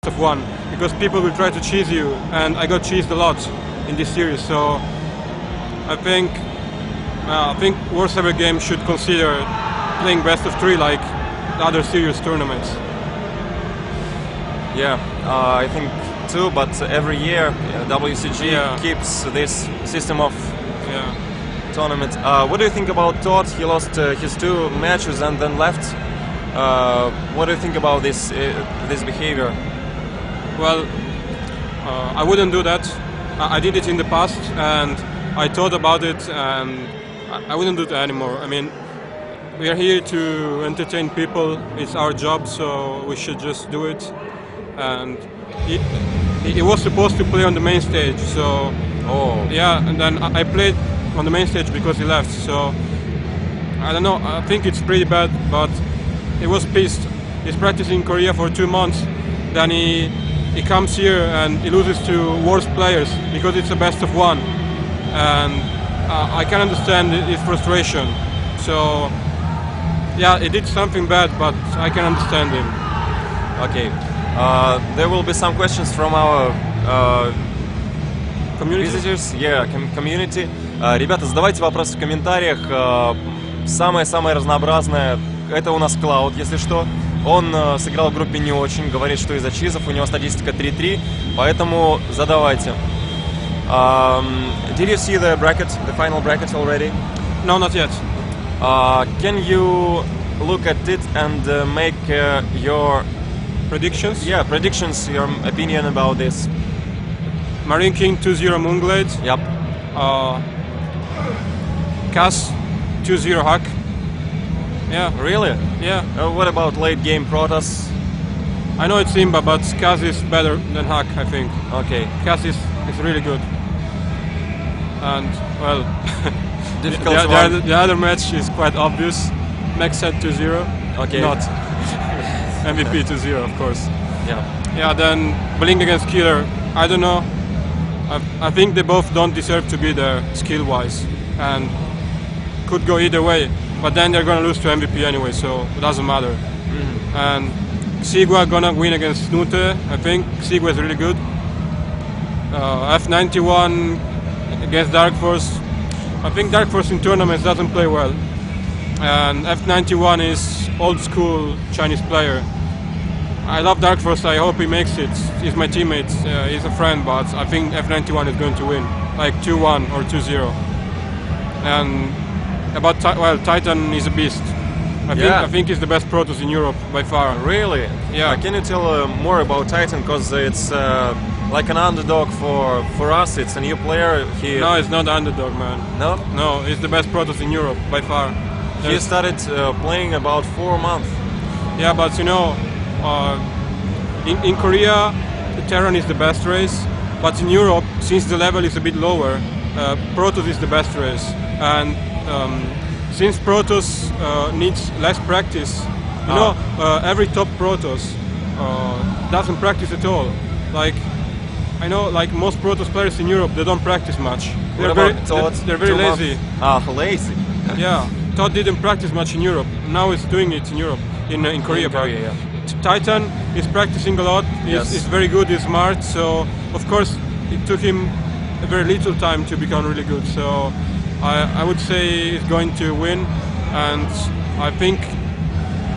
of one, because people will try to cheese you, and I got cheesed a lot in this series. So I think worst ever game should consider playing best of 3 like the other serious tournaments. Yeah, I think too, but every year WCG keeps this system of tournament. What do you think about Todd? He lost his 2 matches and then left. What do you think about this behavior? Well, I wouldn't do that. I did it in the past, and I thought about it, and I wouldn't do that anymore. I mean, we are here to entertain people. It's our job, so we should just do it. And he was supposed to play on the main stage, so yeah. And then I played on the main stage because he left. So I don't know. I think it's pretty bad, but he was pissed. He's practicing in Korea for 2 months. Then he comes here and he loses to worse players because it's a best of 1. And I can understand his frustration. So yeah, he did something bad, but I can understand him. Okay. There will be some questions from our visitors, community. Ребята, задавайте вопросы в комментариях. Самое-самое разнообразное. Это у нас Cloud, если что. Он сыграл в группе не очень, говорит, что из-за чизов, у него статистика 3-3, поэтому задавайте. Did you see the final bracket already? No, not yet. Can you look at it and make your predictions? Yeah, predictions, your opinion about this. Marine King 2-0 Moonglade. Yep. Cass 2-0 Hack. Yeah. Really? Yeah. What about late game Protoss? I know it's Simba, but Cass is better than Hack, I think. Okay. Cass is really good. And, well, the other match is quite obvious. Max set 2-0. Okay. Not MVP 2-0, of course. Yeah. Yeah, then Blink against Killer. I don't know. I think they both don't deserve to be there skill-wise. And could go either way. But then they're gonna lose to MVP anyway, so it doesn't matter. And Sigua gonna win against Snute. I think Sigua is really good. F91 against Dark Force. I think Dark Force in tournaments doesn't play well. And F91 is old school Chinese player. I love Dark Force, I hope he makes it. He's my teammate, he's a friend, but I think F91 is going to win. Like 2-1 or 2-0. And about Titan is a beast. I think he's the best Protoss in Europe by far. Really? Yeah. Can you tell more about Titan? Because it's like an underdog for us. It's a new player. No, it's not an underdog, man. No? No, he's the best Protoss in Europe by far. He started playing about 4 months. Yeah, but you know, in Korea, the Terran is the best race. But in Europe, since the level is a bit lower, Protoss is the best race. And since Protoss needs less practice, you know, every top Protoss doesn't practice at all. Like, I know, like most Protoss players in Europe, they don't practice much. They're very lazy. Lazy. Yeah, Todd didn't practice much in Europe. Now he's doing it in Europe, in Korea. In Korea, yeah. Titan is practicing a lot. He's very good. He's smart. So of course, it took him a very little time to become really good. So I would say he's going to win, and I think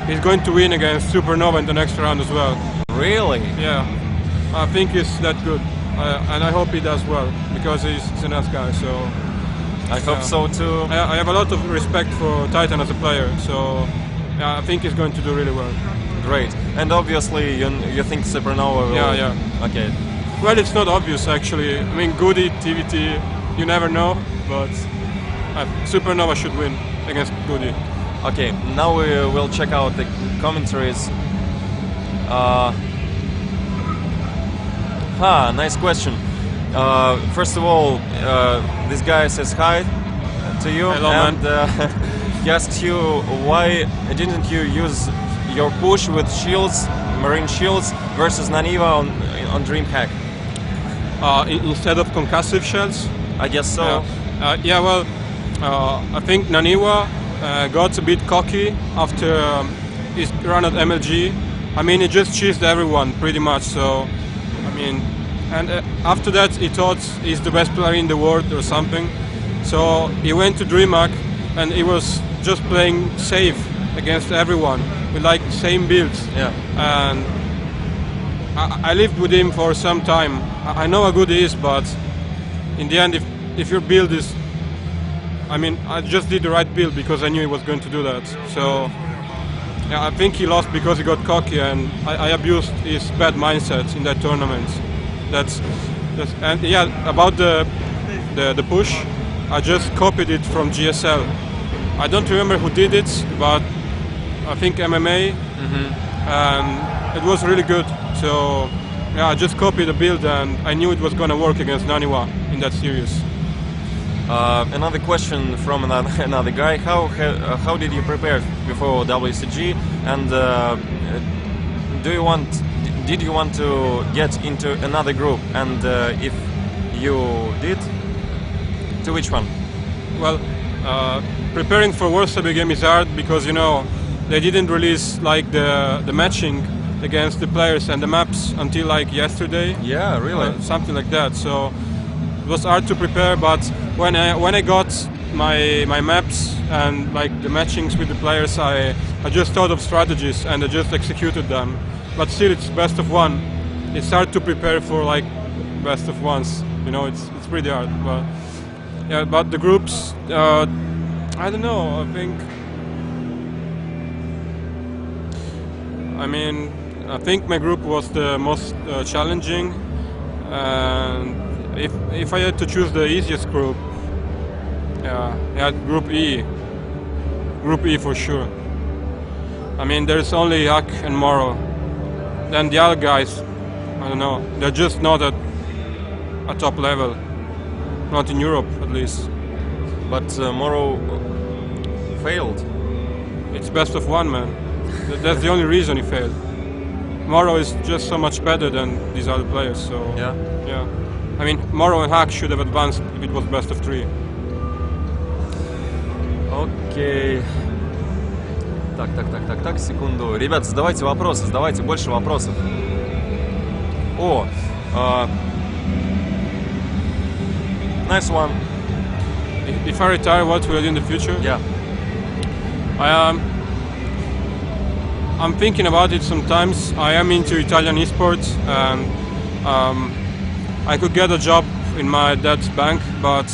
he's going to win against Supernova in the next round as well. Really? Yeah, I think he's that good, and I hope he does well because he's a nice guy. So I hope so too. I have a lot of respect for Titan as a player. So yeah, I think he's going to do really well. Great. And obviously, you think Supernova will... Yeah. Okay. Well, it's not obvious actually. I mean, Goody, TVT, you never know, but Supernova should win against Goody. Okay, now we will check out the commentaries. Nice question. First of all, this guy says hi to you. Hello, and man. He asks you, why didn't you use your push with shields, marine shields, versus Naniva on DreamHack? Instead of concussive shells? I guess so. Well, I think Naniwa got a bit cocky after his run at MLG, I mean, he just cheesed everyone pretty much. So, I mean, and after that, he thought he's the best player in the world or something. So he went to DreamHack, and he was just playing safe against everyone with like same builds. Yeah. And I lived with him for some time. I know how good he is, but in the end, if your build is, I mean, I just did the right build because I knew he was going to do that. So yeah, I think he lost because he got cocky, and I abused his bad mindset in that tournament. That's and yeah, about the push, I just copied it from GSL. I don't remember who did it, but I think MMA, and it was really good. So yeah, I just copied the build, and I knew it was going to work against Naniwa in that series. Another question from another guy. How did you prepare before WCG? And did you want to get into another group? And if you did, to which one? Well, preparing for World Sub game is hard because they didn't release like the matching against the players and the maps until like yesterday. Yeah, really. Something like that. So it was hard to prepare, but when I got my maps and like the matchings with the players, I just thought of strategies and I just executed them. But still, it's best of one. It's hard to prepare for like best of ones. It's pretty hard. But yeah, but the groups, I don't know. I think my group was the most challenging. And if I had to choose the easiest group, yeah, Group E. Group E for sure. I mean, there's only Hack and Moro. Then the other guys, I don't know. They're just not at a top level. Not in Europe, at least. But Moro failed. It's best of one, man. That's the only reason he failed. Moro is just so much better than these other players. So yeah. I mean, Moro and Hack should have advanced if it was best of three. Окей. Так, секунду. Ребят, задавайте вопросы, задавайте больше вопросов. Nice one. If I retire, what will I do in the future? Yeah. I'm thinking about it sometimes. I am into Italian esports, and I could get a job in my dad's bank, but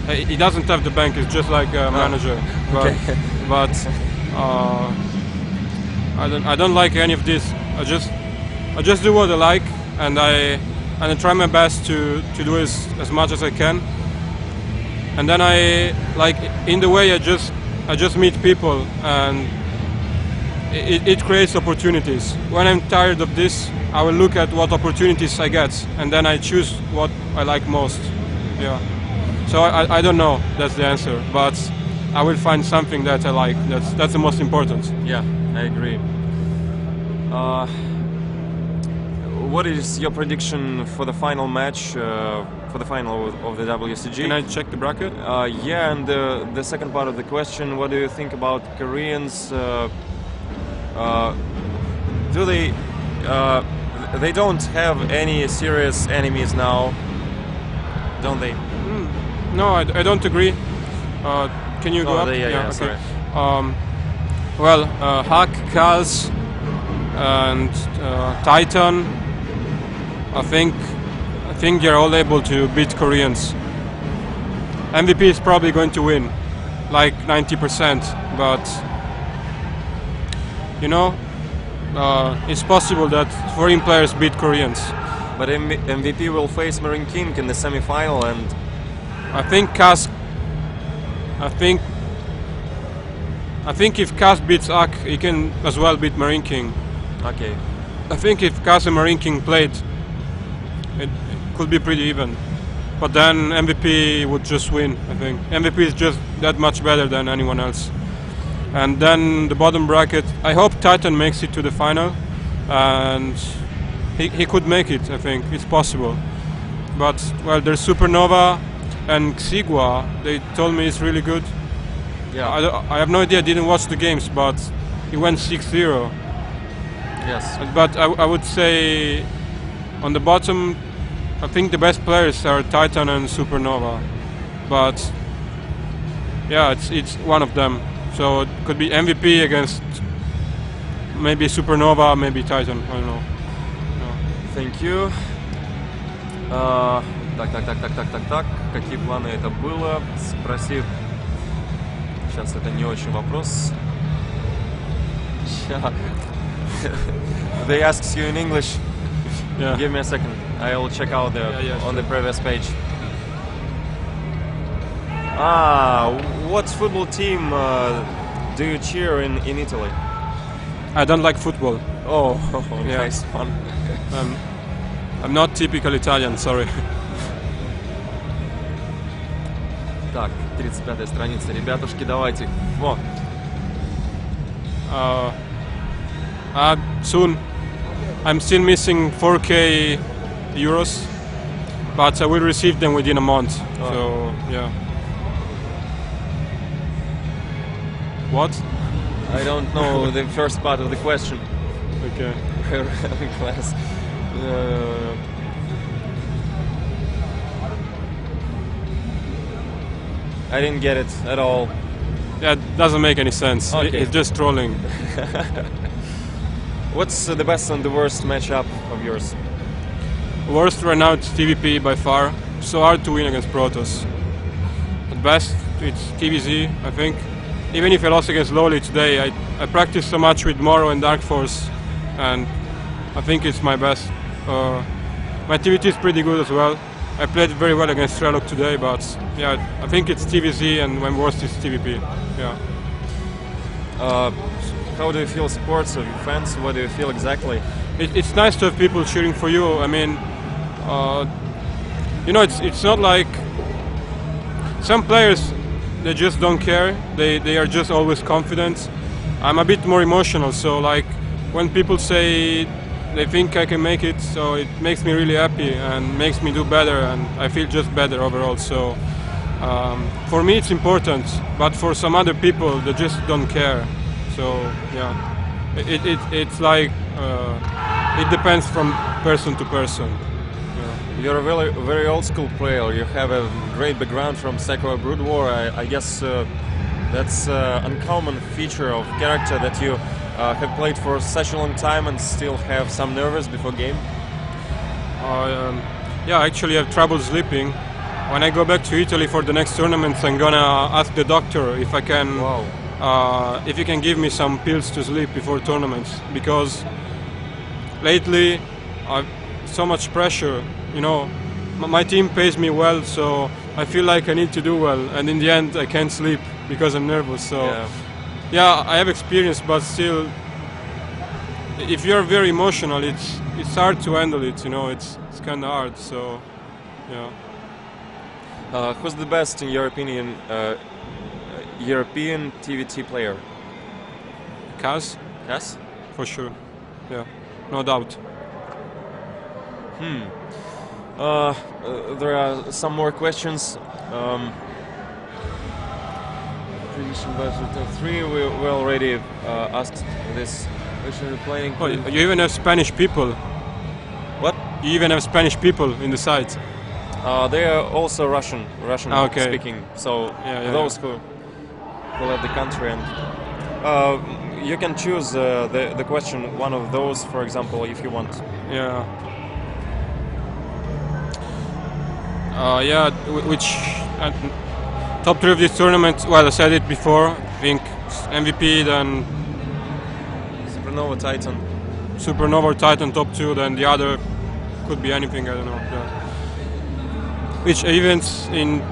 he doesn't have the bank. It's just like a manager. Okay. But I don't like any of this. I just do what I like, and I try my best to do as much as I can. And then in the way I just meet people, and it creates opportunities. When I'm tired of this, I will look at what opportunities I get, and then I choose what I like most. Yeah. So I don't know. That's the answer, but I will find something that I like. That's the most important. Yeah, I agree. What is your prediction for the final match, for the final of the WCG? Can I check the bracket? Yeah, and the second part of the question, what do you think about Koreans? Do they don't have any serious enemies now, don't they? No, I don't agree. Can you go up? Yeah, okay. sorry. Well, Hack, Kaz, and Titan. I think they're all able to beat Koreans. MVP is probably going to win, like 90%. But it's possible that foreign players beat Koreans. But MVP will face Marine King in the semi-final, and I think if Kaz beats Ak, he can as well beat Marine King. Okay. I think if Kaz and Marine King played, it could be pretty even. But then MVP would just win, I think. MVP is just that much better than anyone else. And then the bottom bracket, I hope Titan makes it to the final. And he could make it, I think. It's possible. But, well, there's Supernova and Xigua. They told me it's really good. Yeah. I have no idea, I didn't watch the games, but he went 6-0. Yes. But I would say on the bottom, I think the best players are Titan and Supernova. But yeah, it's one of them. So it could be MVP against maybe Supernova, maybe Titan. I don't know. Thank you. Так. Какие планы это было? Спроси. Сейчас это не очень вопрос. They ask you in English. Yeah. Give me a second. I'll check out on the previous page. What football team do you cheer in Italy? I don't like football. Oh, Yeah. nice one. I'm not typical Italian, sorry. Так, 35-я страница. Ребятушки, давайте. Во. Soon. I'm still missing 4K euros, but I will receive them within a month. Oh. So yeah. What? I don't know the first part of the question. Okay. Class. I didn't get it at all. That doesn't make any sense. Okay. It's just trolling. What's the best and the worst matchup of yours? Worst right now it's TVP by far. So hard to win against Protoss. At best it's TVZ, I think. Even if I lost against Loli today, I practiced so much with Moro and Dark Force, and I think it's my best. My TVT is pretty good as well. I played very well against Strelok today, but yeah, I think it's TVZ and my worst is TVP. Yeah. How do you feel sports of your fans? What do you feel exactly? It's nice to have people cheering for you. I mean, it's not like some players, they just don't care. They are just always confident. I'm a bit more emotional, so like when people say they think I can make it, so it makes me really happy and makes me do better, and I feel just better overall. So for me it's important, but for some other people they just don't care. So yeah, it's like it depends from person to person. You're a very old school player. You have a great background from Sakura Brood War. I guess that's an uncommon feature of character that you have played for such a long time and still have some nerves before game. Yeah, actually I have trouble sleeping. When I go back to Italy for the next tournaments, I'm gonna ask the doctor if I can, if he can give me some pills to sleep before tournaments, because lately I've so much pressure. You know, my team pays me well, so I feel like I need to do well, and in the end I can't sleep because I'm nervous. So yeah, I have experience, but still, if you're very emotional, it's hard to handle it. You know, it's kind of hard. So yeah. Who's the best in your opinion European TVT player? Kaz? Yes? For sure. Yeah, no doubt. There are some more questions. We already asked this question. Playing. Oh, you even have Spanish people. What? You even have Spanish people in the site. They are also Russian Okay. speaking. So those who left the country, and you can choose the question, one of those, for example, if you want. Yeah. Which top 3 of this tournament? Well, I said it before. I think MVP, then Supernova Titan. Supernova Titan top 2, then the other could be anything. I don't know. Yeah. Which events in?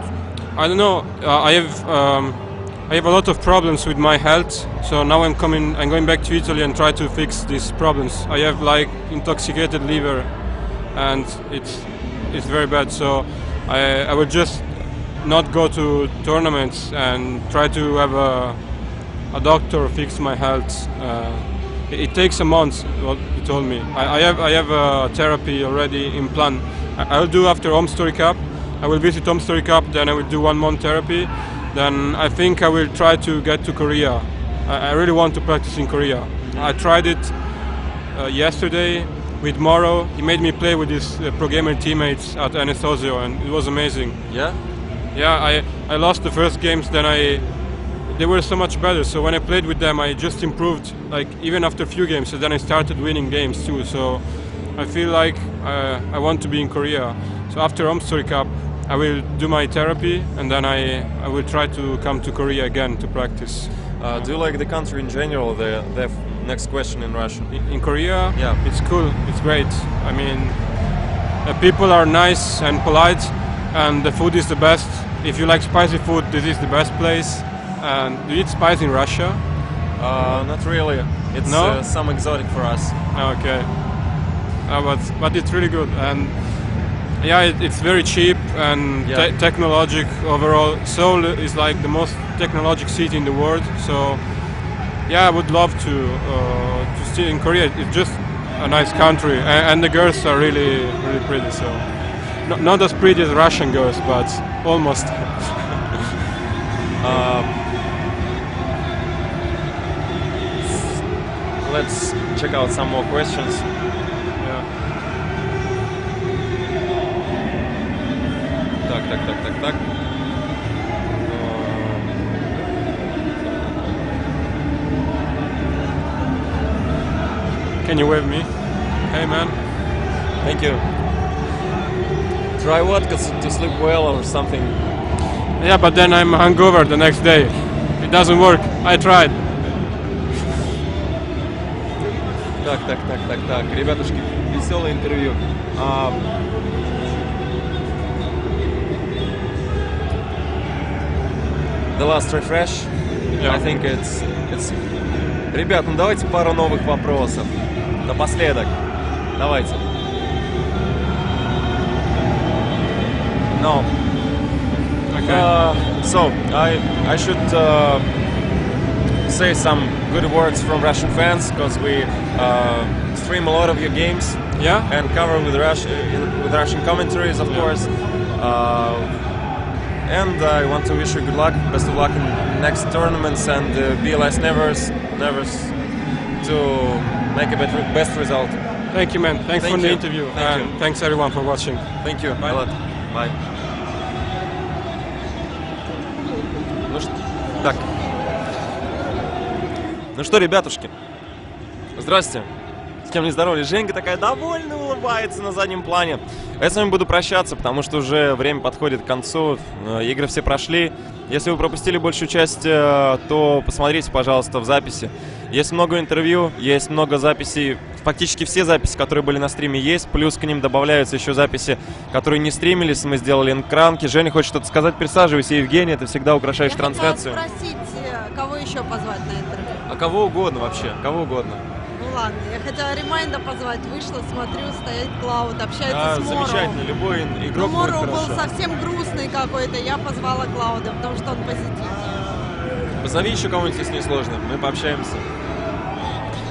I don't know. I have a lot of problems with my health. So now I'm going back to Italy and try to fix these problems. I have like intoxicated liver, and it's very bad. So I will just not go to tournaments and try to have a doctor fix my health. It takes a month, what he told me. I have a therapy already in plan. I will do after Home Story Cup. I will visit Home Story Cup, then I will do 1 month therapy. Then I think I will try to get to Korea I really want to practice in Korea. I tried it yesterday with Moro. He made me play with his pro gamer teammates at Anesthosio, and it was amazing. Yeah? Yeah, I lost the first games, then they were so much better. So when I played with them, I just improved, like even after a few games. So then I started winning games too. So I feel like I want to be in Korea. So after Home Story Cup, I will do my therapy, and then I will try to come to Korea again to practice. Do you like the country in general? The next question in Russian. In Korea, yeah, it's cool. It's great. I mean, people are nice and polite, and the food is the best. If you like spicy food, this is the best place. And do you eat spice in Russia? Not really. It's some exotic for us. Okay, but it's really good, and yeah, it's very cheap and technologic overall. Seoul is like the most technologic city in the world. So yeah, I would love to stay in Korea. It's just a nice country, and the girls are really pretty. So not as pretty as Russian girls, but almost. Let's check out some more questions. Так. Can you wave me? Hey man. Thank you. Try vodka to sleep well or something. Yeah, but then I'm hungover the next day. It doesn't work. I tried. Так. Ребятушки, веселое интервью. The last refresh. Yeah. I think it's. Ребят, ну давайте пару новых вопросов. Напоследок. Давайте. No. Okay. So I should say some good words from Russian fans, because we stream a lot of your games. Yeah. And cover with Russian commentaries, of course. And I want to wish you good luck, best of luck in next tournaments, and be less nervous to make a best result. Thank you, man. Thanks for the interview. Thank you. Thanks everyone for watching. Thank you. Bye. A lot. Bye. Так. Ну что, ребятушки, здрасте. С кем не здоровались? Женька такая довольно улыбается на заднем плане. Я с вами буду прощаться, потому что уже время подходит к концу. Игры все прошли. Если вы пропустили большую часть, то посмотрите, пожалуйста, в записи. Есть много интервью, есть много записей. Фактически все записи, которые были на стриме, есть. Плюс к ним добавляются еще записи, которые не стримились. Мы сделали на экранке. Женя хочет что-то сказать. Присаживайся, Евгений. Ты всегда украшаешь трансляцию. Я хотела спросить, кого еще позвать на интервью? А кого угодно вообще. Кого угодно. Ну ладно, я хотела Ремайнда позвать, вышла, смотрю, стоит Клауд, общается с Моро. Замечательно, любой игрок будет Моро хорошо. был совсем грустный какой-то, я позвала Клауда, потому что он позитивный. Позови еще кого-нибудь, если не сложно, мы пообщаемся.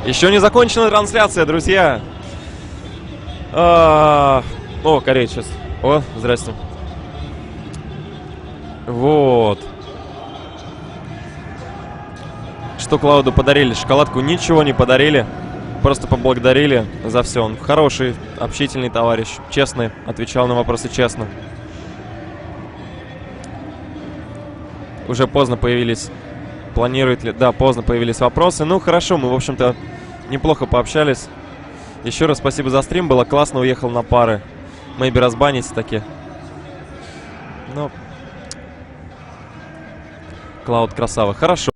Еще не закончена трансляция, друзья. О, Корея сейчас. О, здрасте. Вот. Что Клауду подарили? Шоколадку ничего не подарили. Просто поблагодарили за все. Он хороший, общительный товарищ. Честный. Отвечал на вопросы честно. Уже поздно появились. Планирует ли? Да, поздно появились вопросы. Ну, хорошо, мы, в общем-то, неплохо пообщались. Еще раз спасибо за стрим. Было классно, уехал на пары. Мэйби разбанить таки. Ну, Клауд красава. Хорошо.